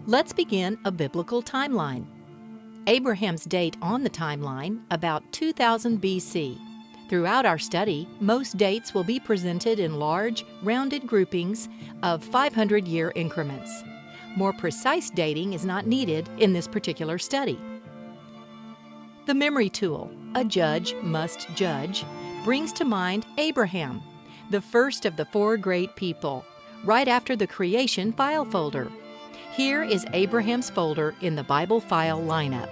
Let's begin a biblical timeline. Abraham's date on the timeline, about 2000 BC. Throughout our study, most dates will be presented in large, rounded groupings of 500-year increments. More precise dating is not needed in this particular study. The memory tool, a judge must judge, brings to mind Abraham, the first of the four great people, right after the creation file folder. Here is Abraham's folder in the Bible file lineup.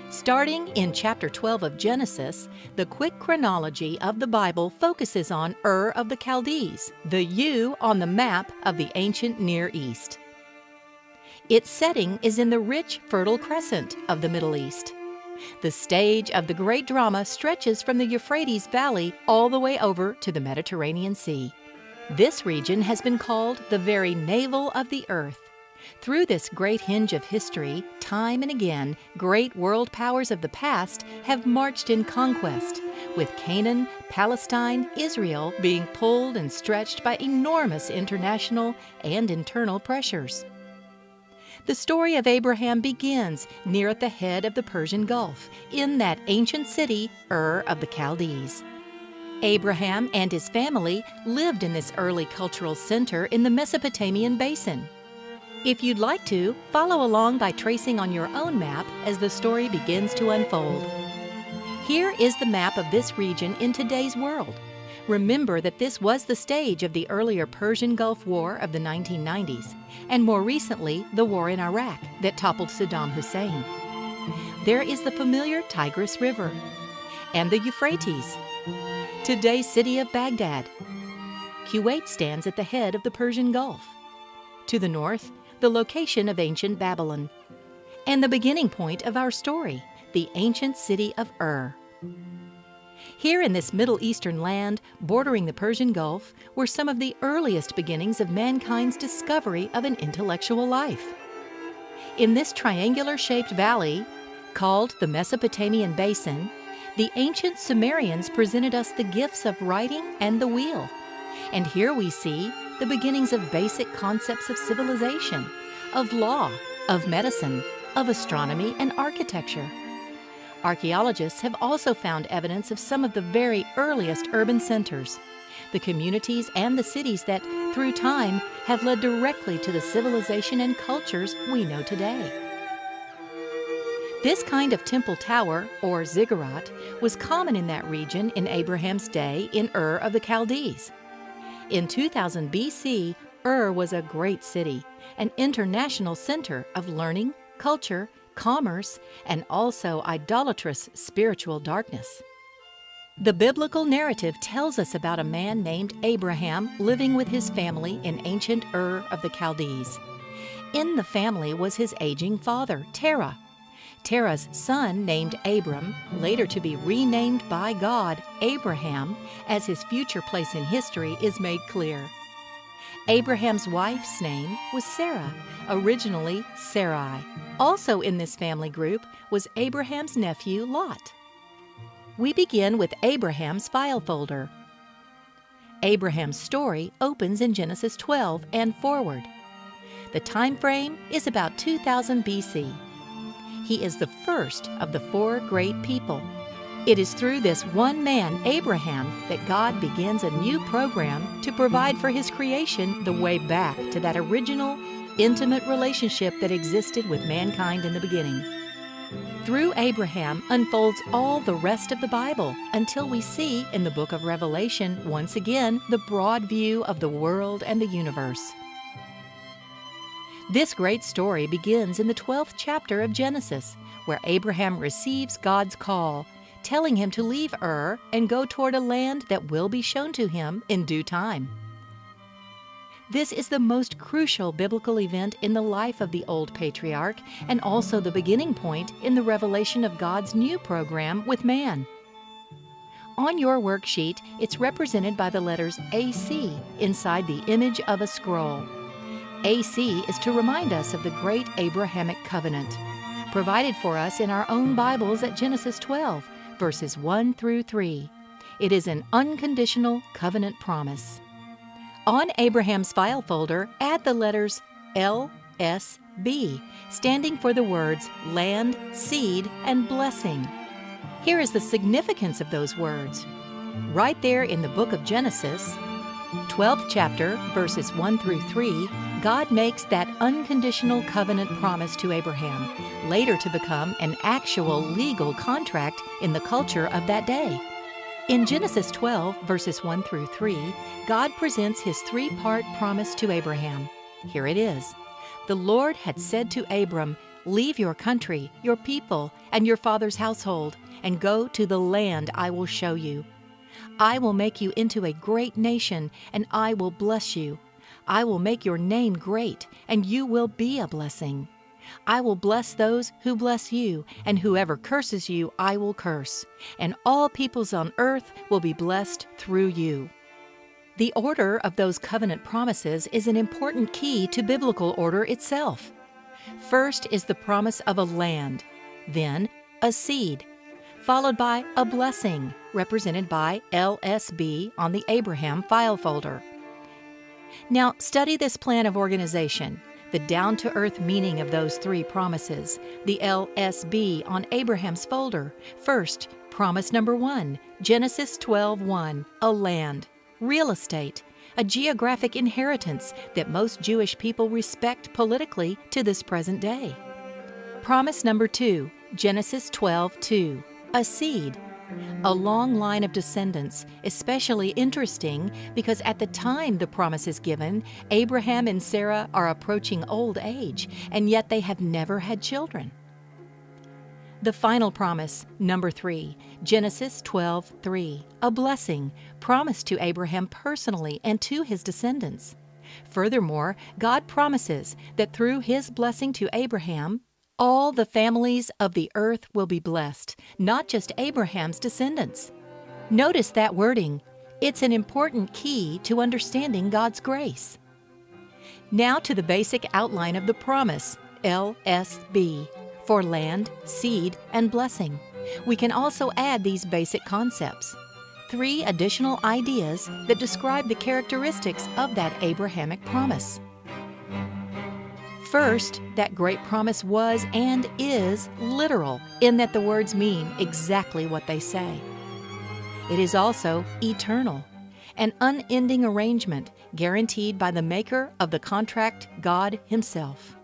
Starting in chapter 12 of Genesis, the quick chronology of the Bible focuses on Ur of the Chaldees, the U on the map of the ancient Near East. Its setting is in the rich, fertile crescent of the Middle East. The stage of the great drama stretches from the Euphrates Valley all the way over to the Mediterranean Sea. This region has been called the very navel of the earth. Through this great hinge of history, time and again, great world powers of the past have marched in conquest, with Canaan, Palestine, Israel being pulled and stretched by enormous international and internal pressures. The story of Abraham begins near at the head of the Persian Gulf, in that ancient city, Ur of the Chaldees. Abraham and his family lived in this early cultural center in the Mesopotamian basin. If you'd like to, follow along by tracing on your own map as the story begins to unfold. Here is the map of this region in today's world. Remember that this was the stage of the earlier Persian Gulf War of the 1990s, and more recently, the war in Iraq that toppled Saddam Hussein. There is the familiar Tigris River and the Euphrates, today's city of Baghdad. Kuwait stands at the head of the Persian Gulf. To the north, the location of ancient Babylon, and the beginning point of our story, the ancient city of Ur. Here in this Middle Eastern land, bordering the Persian Gulf, were some of the earliest beginnings of mankind's discovery of an intellectual life. In this triangular-shaped valley, called the Mesopotamian Basin, the ancient Sumerians presented us the gifts of writing and the wheel. And here we see the beginnings of basic concepts of civilization, of law, of medicine, of astronomy and architecture. Archaeologists have also found evidence of some of the very earliest urban centers, the communities and the cities that, through time, have led directly to the civilization and cultures we know today. This kind of temple tower, or ziggurat, was common in that region in Abraham's day in Ur of the Chaldees. In 2000 BC, Ur was a great city, an international center of learning, culture, commerce, and also idolatrous spiritual darkness. The biblical narrative tells us about a man named Abraham living with his family in ancient Ur of the Chaldees. In the family was his aging father, Terah. Terah's son, named Abram, later to be renamed by God, Abraham, as his future place in history is made clear. Abraham's wife's name was Sarah, originally Sarai. Also in this family group was Abraham's nephew, Lot. We begin with Abraham's file folder. Abraham's story opens in Genesis 12 and forward. The time frame is about 2000 BC. He is the first of the four great people. It is through this one man, Abraham, that God begins a new program to provide for his creation the way back to that original, intimate relationship that existed with mankind in the beginning. Through Abraham unfolds all the rest of the Bible until we see in the book of Revelation once again the broad view of the world and the universe. This great story begins in the 12th chapter of Genesis, where Abraham receives God's call, telling him to leave Ur and go toward a land that will be shown to him in due time. This is the most crucial biblical event in the life of the old patriarch and also the beginning point in the revelation of God's new program with man. On your worksheet, it's represented by the letters AC inside the image of a scroll. AC is to remind us of the great Abrahamic covenant, provided for us in our own Bibles at Genesis 12, verses 1 through 3. It is an unconditional covenant promise. On Abraham's file folder, add the letters L, S, TBB, standing for the words land, seed, and blessing. Here is the significance of those words. Right there in the book of Genesis, 12th chapter, verses 1 through 3, God makes that unconditional covenant promise to Abraham, later to become an actual legal contract in the culture of that day. In Genesis 12, verses 1 through 3, God presents his three-part promise to Abraham. Here it is. The Lord had said to Abram, "Leave your country, your people, and your father's household, and go to the land I will show you. I will make you into a great nation, and I will bless you. I will make your name great, and you will be a blessing. I will bless those who bless you, and whoever curses you I will curse, and all peoples on earth will be blessed through you." The order of those covenant promises is an important key to biblical order itself. First is the promise of a land, then a seed, followed by a blessing, represented by LSB on the Abraham file folder. Now, study this plan of organization, the down-to-earth meaning of those three promises, the LSB on Abraham's folder. First, promise number 1, Genesis 12:1, a land, real estate, a geographic inheritance that most Jewish people respect politically to this present day. Promise number 2, Genesis 12:2, a seed, a long line of descendants, especially interesting because at the time the promise is given, Abraham and Sarah are approaching old age, and yet they have never had children. The final promise, number 3, Genesis 12:3, a blessing promised to Abraham personally and to his descendants. Furthermore, God promises that through his blessing to Abraham, all the families of the earth will be blessed, not just Abraham's descendants. Notice that wording. It's an important key to understanding God's grace. Now to the basic outline of the promise, LSB, for land, seed, and blessing. We can also add these basic concepts. 3 additional ideas that describe the characteristics of that Abrahamic promise. First, that great promise was and is literal, in that the words mean exactly what they say. It is also eternal, an unending arrangement guaranteed by the maker of the contract, God Himself.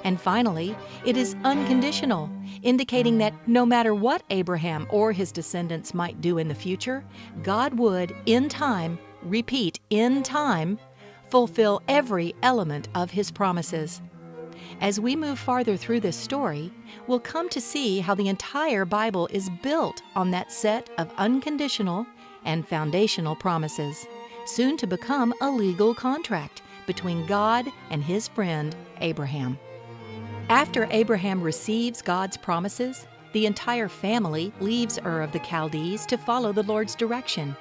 And finally, it is unconditional, indicating that no matter what Abraham or his descendants might do in the future, God would, in time, repeat, in time, fulfill every element of His promises. As we move farther through this story, we'll come to see how the entire Bible is built on that set of unconditional and foundational promises, soon to become a legal contract between God and His friend Abraham. After Abraham receives God's promises, the entire family leaves Ur of the Chaldees to follow the Lord's direction.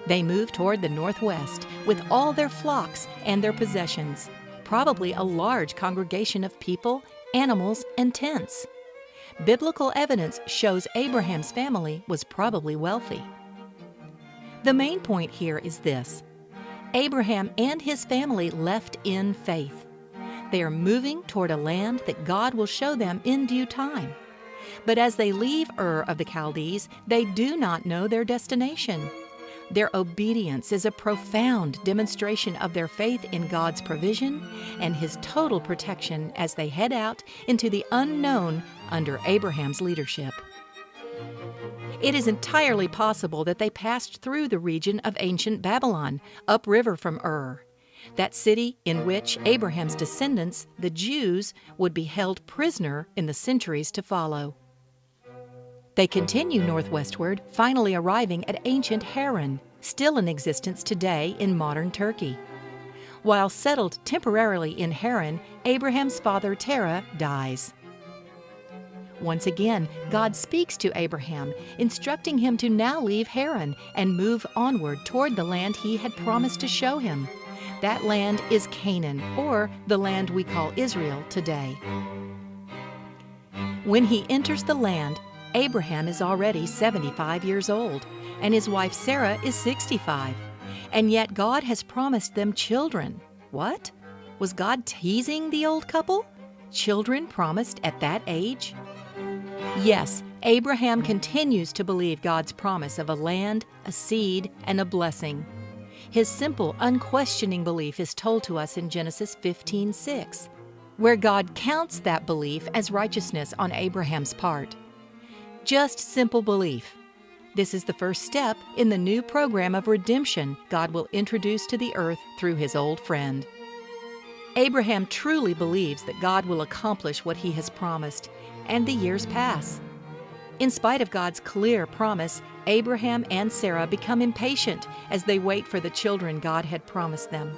They move toward the northwest with all their flocks and their possessions, probably a large congregation of people, animals, and tents. Biblical evidence shows Abraham's family was probably wealthy. The main point here is this: Abraham and his family left in faith. They are moving toward a land that God will show them in due time. But as they leave Ur of the Chaldees, they do not know their destination. Their obedience is a profound demonstration of their faith in God's provision and His total protection as they head out into the unknown under Abraham's leadership. It is entirely possible that they passed through the region of ancient Babylon, upriver from Ur, that city in which Abraham's descendants, the Jews, would be held prisoner in the centuries to follow. They continue northwestward, finally arriving at ancient Haran, still in existence today in modern Turkey. While settled temporarily in Haran, Abraham's father Terah dies. Once again, God speaks to Abraham, instructing him to now leave Haran and move onward toward the land He had promised to show him. That land is Canaan, or the land we call Israel today. When he enters the land, Abraham is already 75 years old, and his wife Sarah is 65. And yet God has promised them children. What? Was God teasing the old couple? Children promised at that age? Yes, Abraham continues to believe God's promise of a land, a seed, and a blessing. His simple, unquestioning belief is told to us in Genesis 15:6, where God counts that belief as righteousness on Abraham's part. Just simple belief. This is the first step in the new program of redemption God will introduce to the earth through His old friend. Abraham truly believes that God will accomplish what He has promised, and the years pass. In spite of God's clear promise, Abraham and Sarah become impatient as they wait for the children God had promised them.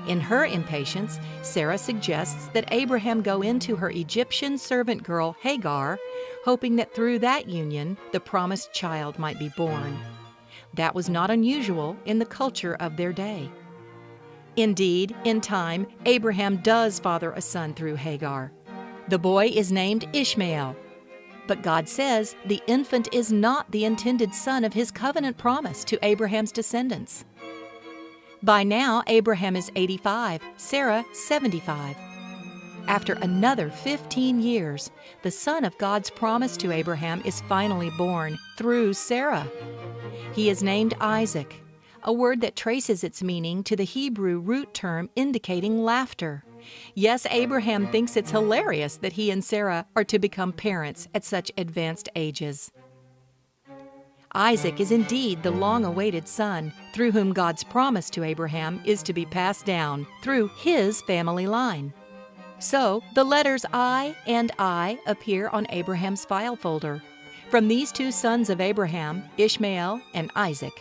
In her impatience, Sarah suggests that Abraham go into her Egyptian servant girl Hagar, hoping that through that union the promised child might be born. That was not unusual in the culture of their day. Indeed, in time, Abraham does father a son through Hagar. The boy is named Ishmael. But God says the infant is not the intended son of His covenant promise to Abraham's descendants. By now, Abraham is 85, Sarah 75. After another 15 years, the son of God's promise to Abraham is finally born through Sarah. He is named Isaac, a word that traces its meaning to the Hebrew root term indicating laughter. Yes, Abraham thinks it's hilarious that he and Sarah are to become parents at such advanced ages. Isaac is indeed the long-awaited son through whom God's promise to Abraham is to be passed down through his family line. So, the letters I and I appear on Abraham's file folder. From these two sons of Abraham, Ishmael and Isaac.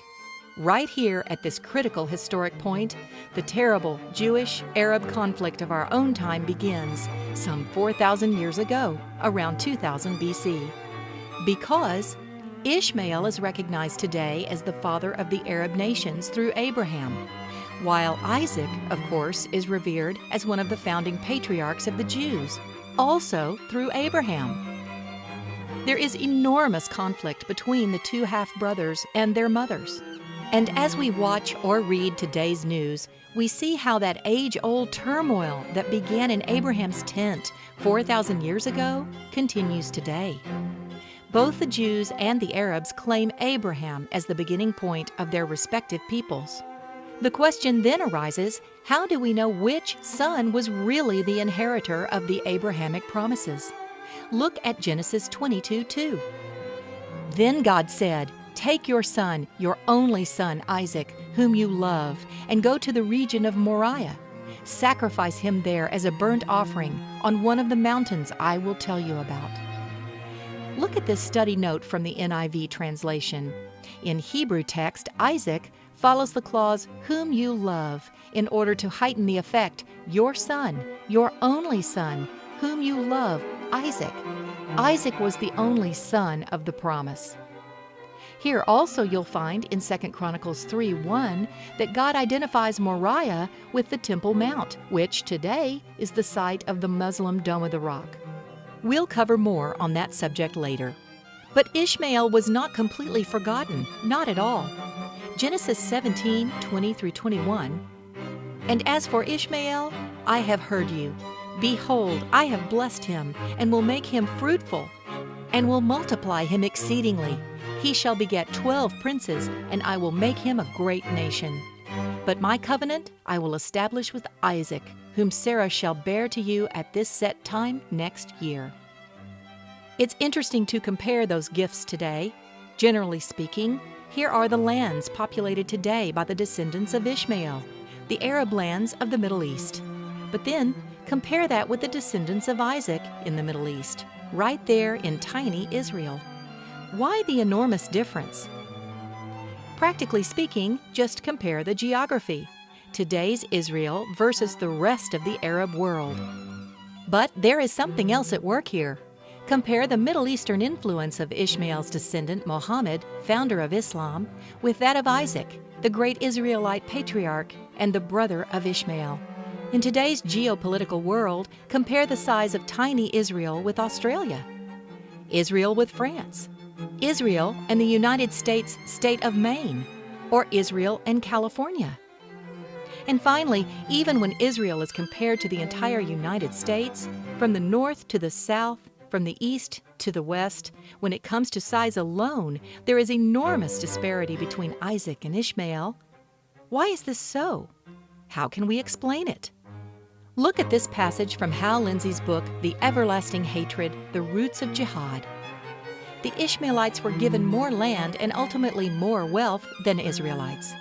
Right here at this critical historic point, the terrible Jewish-Arab conflict of our own time begins, some 4,000 years ago, around 2000 BC. Because Ishmael is recognized today as the father of the Arab nations through Abraham, while Isaac, of course, is revered as one of the founding patriarchs of the Jews, also through Abraham. There is enormous conflict between the two half-brothers and their mothers. And as we watch or read today's news, we see how that age-old turmoil that began in Abraham's tent 4,000 years ago continues today. Both the Jews and the Arabs claim Abraham as the beginning point of their respective peoples. The question then arises, how do we know which son was really the inheritor of the Abrahamic promises? Look at Genesis 22:2. Then God said, "Take your son, your only son Isaac, whom you love, and go to the region of Moriah. Sacrifice him there as a burnt offering on one of the mountains I will tell you about." Look at this study note from the NIV translation. In Hebrew text, Isaac follows the clause, "whom you love," in order to heighten the effect, your son, your only son, whom you love, Isaac. Isaac was the only son of the promise. Here also you'll find in 2 Chronicles 3:1 that God identifies Moriah with the Temple Mount, which today is the site of the Muslim Dome of the Rock. We'll cover more on that subject later. But Ishmael was not completely forgotten, not at all. Genesis 17:20-21, "And as for Ishmael, I have heard you. Behold, I have blessed him, and will make him fruitful, and will multiply him exceedingly. He shall beget 12 princes, and I will make him a great nation. But my covenant I will establish with Isaac, whom Sarah shall bear to you at this set time next year." It's interesting to compare those gifts today. Generally speaking, here are the lands populated today by the descendants of Ishmael, the Arab lands of the Middle East. But then, compare that with the descendants of Isaac in the Middle East, right there in tiny Israel. Why the enormous difference? Practically speaking, just compare the geography. Today's Israel versus the rest of the Arab world. But there is something else at work here. Compare the Middle Eastern influence of Ishmael's descendant Muhammad, founder of Islam, with that of Isaac, the great Israelite patriarch and the brother of Ishmael. In today's geopolitical world, compare the size of tiny Israel with Australia, Israel with France, Israel and the United States state of Maine, or Israel and California. And finally, even when Israel is compared to the entire United States, from the north to the south, from the east to the west, when it comes to size alone, there is enormous disparity between Isaac and Ishmael. Why is this so? How can we explain it? Look at this passage from Hal Lindsey's book, The Everlasting Hatred, The Roots of Jihad. The Ishmaelites were given more land and ultimately more wealth than Israelites.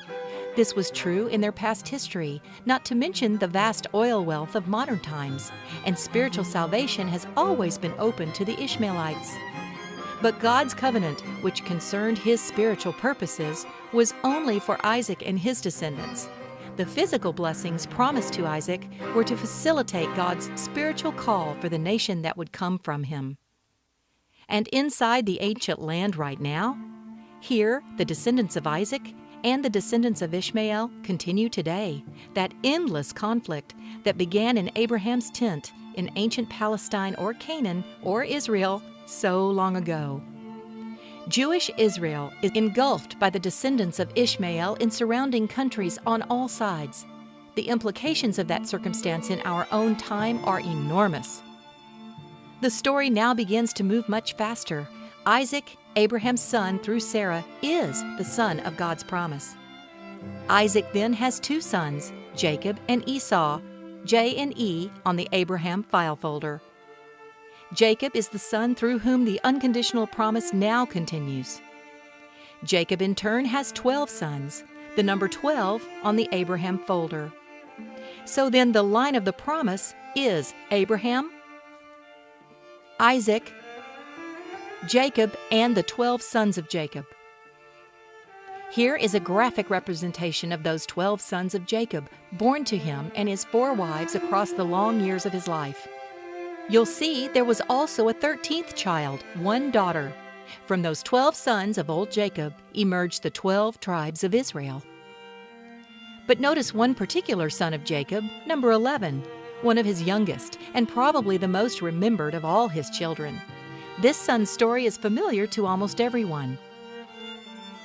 This was true in their past history, not to mention the vast oil wealth of modern times, and spiritual salvation has always been open to the Ishmaelites. But God's covenant, which concerned his spiritual purposes, was only for Isaac and his descendants. The physical blessings promised to Isaac were to facilitate God's spiritual call for the nation that would come from him. And inside the ancient land right now, here the descendants of Isaac and the descendants of Ishmael continue today, that endless conflict that began in Abraham's tent in ancient Palestine or Canaan or Israel so long ago. Jewish Israel is engulfed by the descendants of Ishmael in surrounding countries on all sides. The implications of that circumstance in our own time are enormous. The story now begins to move much faster. Isaac, Abraham's son through Sarah, is the son of God's promise. Isaac then has two sons, Jacob and Esau, J and E on the Abraham file folder. Jacob is the son through whom the unconditional promise now continues. Jacob in turn has 12 sons, the number 12 on the Abraham folder. So then the line of the promise is Abraham, Isaac, Jacob, and the 12 sons of Jacob. Here is a graphic representation of those 12 sons of Jacob, born to him and his 4 wives across the long years of his life. You'll see there was also a 13th child, 1 daughter. From those 12 sons of old Jacob emerged the 12 tribes of Israel. But notice one particular son of Jacob, number 11, one of his youngest, and probably the most remembered of all his children. This son's story is familiar to almost everyone.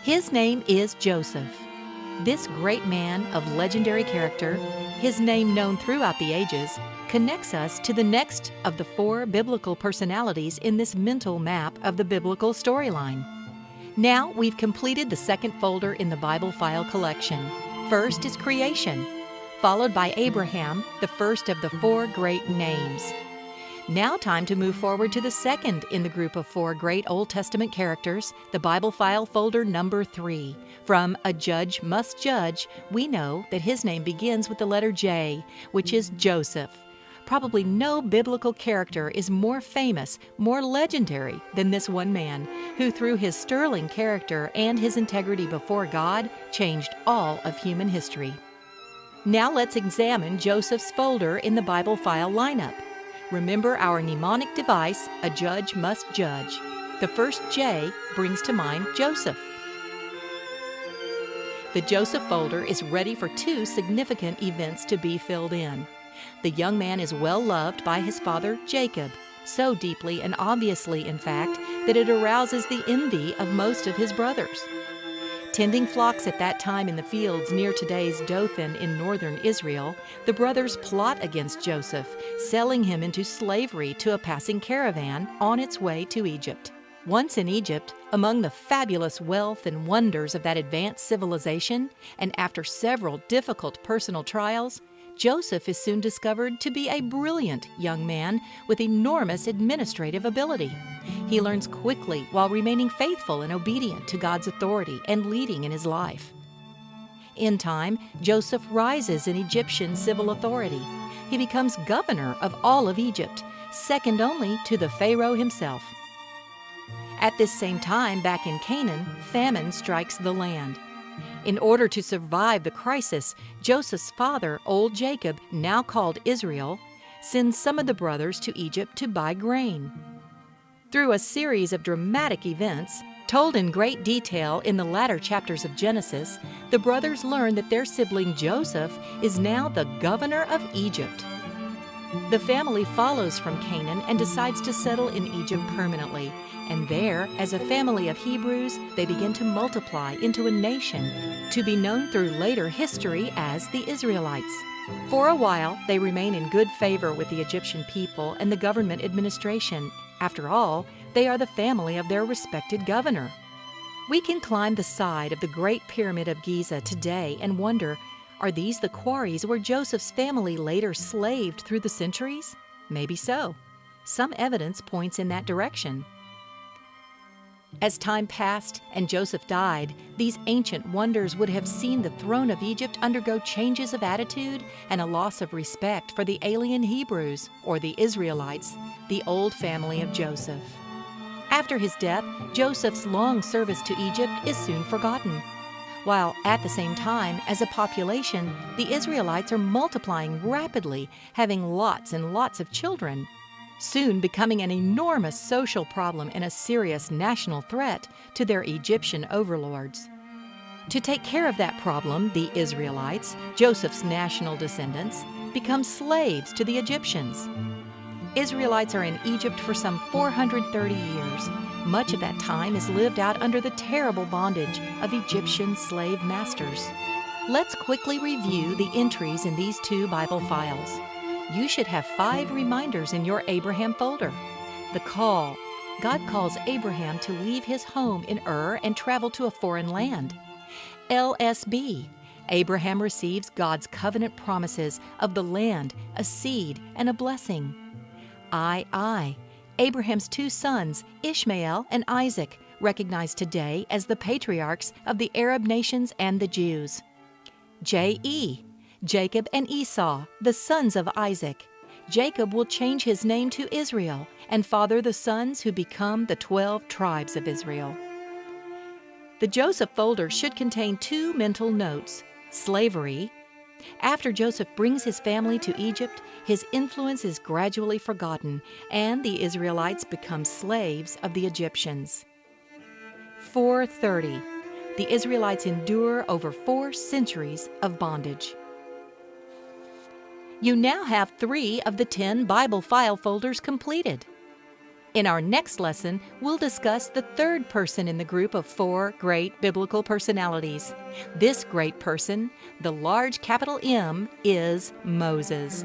His name is Joseph. This great man of legendary character, his name known throughout the ages, connects us to the next of the 4 biblical personalities in this mental map of the biblical storyline. Now we've completed the second folder in the Bible file collection. First is creation, followed by Abraham, the first of the 4 great names. Now time to move forward to the second in the group of 4 great Old Testament characters, the Bible file folder number 3. From A Judge Must Judge, we know that his name begins with the letter J, which is Joseph. Probably no biblical character is more famous, more legendary than this one man, who through his sterling character and his integrity before God changed all of human history. Now let's examine Joseph's folder in the Bible file lineup. Remember our mnemonic device, A Judge Must Judge. The first J brings to mind Joseph. The Joseph folder is ready for 2 significant events to be filled in. The young man is well loved by his father Jacob, so deeply and obviously, in fact, that it arouses the envy of most of his brothers. Tending flocks at that time in the fields near today's Dothan in northern Israel, the brothers plot against Joseph, selling him into slavery to a passing caravan on its way to Egypt. Once in Egypt, among the fabulous wealth and wonders of that advanced civilization, and after several difficult personal trials, Joseph is soon discovered to be a brilliant young man with enormous administrative ability. He learns quickly while remaining faithful and obedient to God's authority and leading in his life. In time, Joseph rises in Egyptian civil authority. He becomes governor of all of Egypt, second only to the Pharaoh himself. At this same time, back in Canaan, famine strikes the land. In order to survive the crisis, Joseph's father, old Jacob, now called Israel, sends some of the brothers to Egypt to buy grain. Through a series of dramatic events, told in great detail in the latter chapters of Genesis, the brothers learn that their sibling Joseph is now the governor of Egypt. The family follows from Canaan and decides to settle in Egypt permanently. And there, as a family of Hebrews, they begin to multiply into a nation, to be known through later history as the Israelites. For a while, they remain in good favor with the Egyptian people and the government administration. After all, they are the family of their respected governor. We can climb the side of the Great Pyramid of Giza today and wonder, are these the quarries where Joseph's family later slaved through the centuries? Maybe so. Some evidence points in that direction. As time passed and Joseph died, these ancient wonders would have seen the throne of Egypt undergo changes of attitude and a loss of respect for the alien Hebrews, or the Israelites, the old family of Joseph. After his death, Joseph's long service to Egypt is soon forgotten, while at the same time, as a population, the Israelites are multiplying rapidly, having lots and lots of children, soon becoming an enormous social problem and a serious national threat to their Egyptian overlords. To take care of that problem, the Israelites, Joseph's national descendants, become slaves to the Egyptians. Israelites are in Egypt for some 430 years. Much of that time is lived out under the terrible bondage of Egyptian slave masters. Let's quickly review the entries in these two Bible files. You should have 5 reminders in your Abraham folder. The call. God calls Abraham to leave his home in Ur and travel to a foreign land. LSB. Abraham receives God's covenant promises of the land, a seed, and a blessing. II. Abraham's 2 sons, Ishmael and Isaac, recognized today as the patriarchs of the Arab nations and the Jews. JE. Jacob and Esau, the sons of Isaac. Jacob will change his name to Israel and father the sons who become the 12 tribes of Israel. The Joseph folder should contain 2 mental notes. Slavery. After Joseph brings his family to Egypt, his influence is gradually forgotten, and the Israelites become slaves of the Egyptians. 430. The Israelites endure over 4 centuries of bondage. You now have 3 of the 10 Bible file folders completed. In our next lesson, we'll discuss the 3rd person in the group of 4 great biblical personalities. This great person, the large capital M, is Moses.